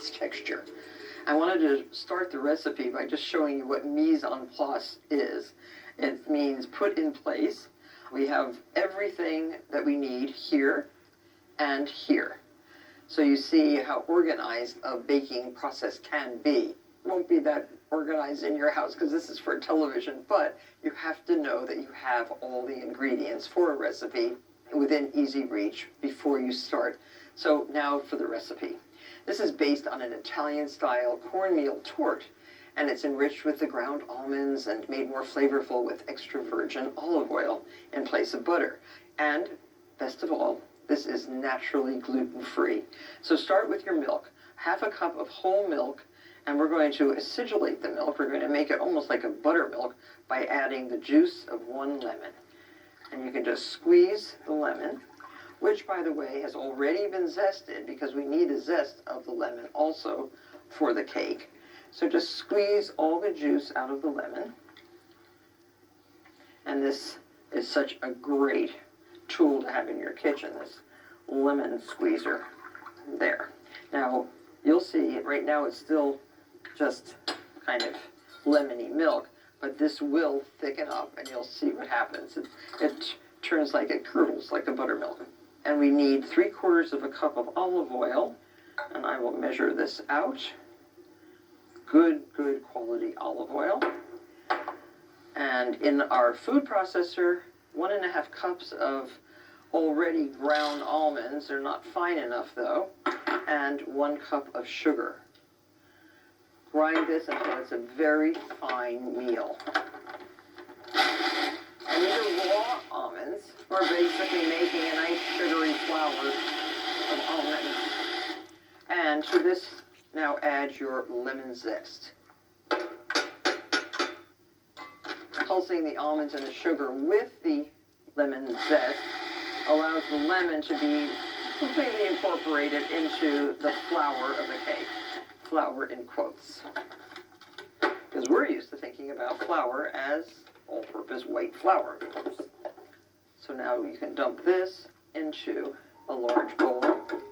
its texture. I wanted to start the recipe by just showing you what mise en place is. It means put in place. We have everything that we need here and here. So you see how organized a baking process can be. It won't be that organized in your house because this is for television, but you have to know that you have all the ingredients for a recipe within easy reach before you start. So now for the recipe. This is based on an Italian-style cornmeal torte, and it's enriched with the ground almonds and made more flavorful with extra virgin olive oil in place of butter. And, best of all, this is naturally gluten-free. So start with your milk. Half a cup of whole milk, and we're going to acidulate the milk. We're going to make it almost like a buttermilk by adding the juice of 1 lemon. And you can just squeeze the lemon, which, by the way, has already been zested because we need the zest of the lemon also for the cake. So just squeeze all the juice out of the lemon. And this is such a great tool to have in your kitchen, this lemon squeezer. There. Now, you'll see, right now it's still just kind of lemony milk, but this will thicken up and you'll see what happens. It turns like it curdles like a buttermilk. And we need 3/4 of a cup of olive oil, and I will measure this out. Good quality olive oil. And in our food processor, 1½ cups of already ground almonds. They're not fine enough though. And 1 cup of sugar. Grind this until it's a very fine meal. And these are raw almonds. We're basically making a nice sugary flour of almonds. And to this, now add your lemon zest. Pulsing the almonds and the sugar with the lemon zest allows the lemon to be completely incorporated into the flour of the cake. Flour in quotes. Because we're used to thinking about flour as all-purpose white flour, of course. So now you can dump this into a large bowl.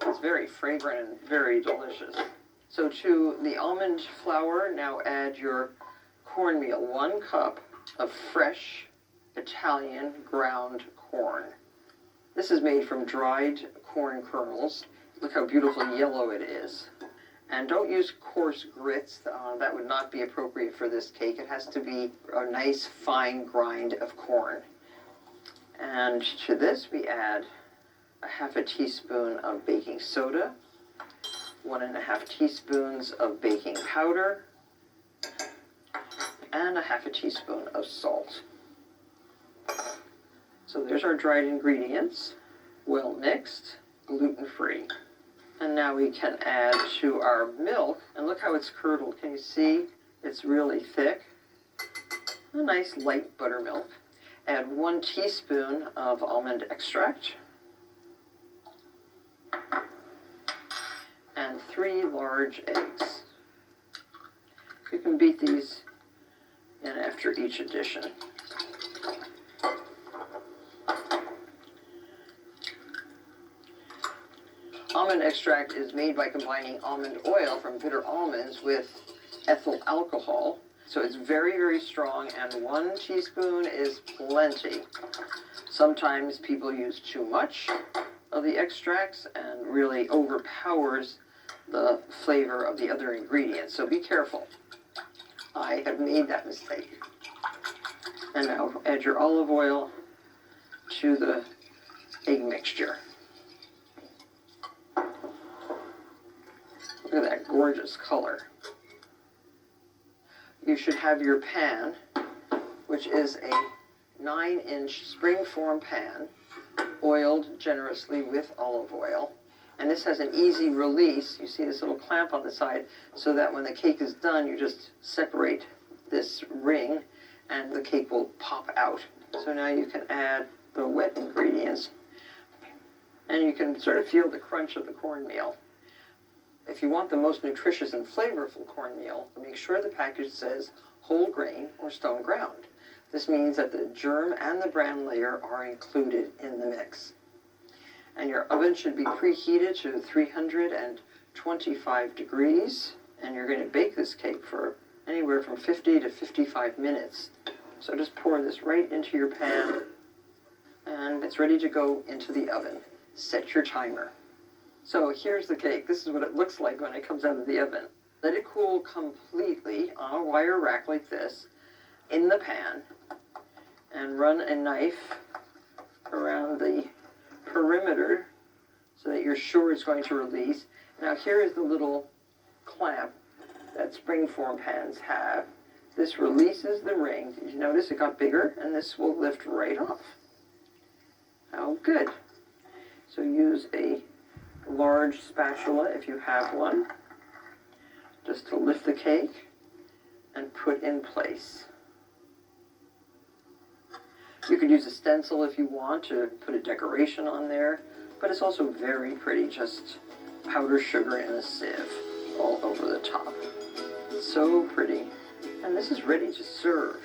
It's very fragrant and very delicious. So to the almond flour, now add your cornmeal, 1 cup of fresh Italian ground corn. This is made from dried corn kernels. Look how beautiful yellow it is. And don't use coarse grits. That would not be appropriate for this cake. It has to be a nice fine grind of corn. And to this we add 1/2 teaspoon of baking soda, 1½ teaspoons of baking powder, and 1/2 teaspoon of salt. So there's our dried ingredients, well mixed, gluten-free. And now we can add to our milk, and look how it's curdled. Can you see? It's really thick. A nice light buttermilk. Add 1 teaspoon of almond extract. And 3 large eggs. You can beat these in after each addition. Almond extract is made by combining almond oil from bitter almonds with ethyl alcohol. So it's very strong, and 1 teaspoon is plenty. Sometimes people use too much of the extracts and really overpowers the flavor of the other ingredients. So be careful. I have made that mistake. And now add your olive oil to the egg mixture. Look at that gorgeous color. You should have your pan, which is a 9-inch spring-form pan, oiled generously with olive oil. And this has an easy release. You see this little clamp on the side, so that when the cake is done, you just separate this ring and the cake will pop out. So now you can add the wet ingredients, and you can sort of feel the crunch of the cornmeal. If you want the most nutritious and flavorful cornmeal, make sure the package says whole grain or stone ground. This means that the germ and the bran layer are included in the mix. And your oven should be preheated to 25 degrees, and you're going to bake this cake for anywhere from 50 to 55 minutes. So just pour this right into your pan, and it's ready to go into the oven. Set your timer. So here's the cake. This is what it looks like when it comes out of the oven. Let it cool completely on a wire rack like this in the pan, and run a knife around the perimeter so that you're sure it's going to release. Now here is the little clamp that springform pans have. This releases the ring. Did you notice it got bigger? And this will lift right off. How good. So use a large spatula if you have one, just to lift the cake and put in place. You could use a stencil if you want to put a decoration on there, but it's also very pretty, just powdered sugar in a sieve all over the top. So pretty. And this is ready to serve.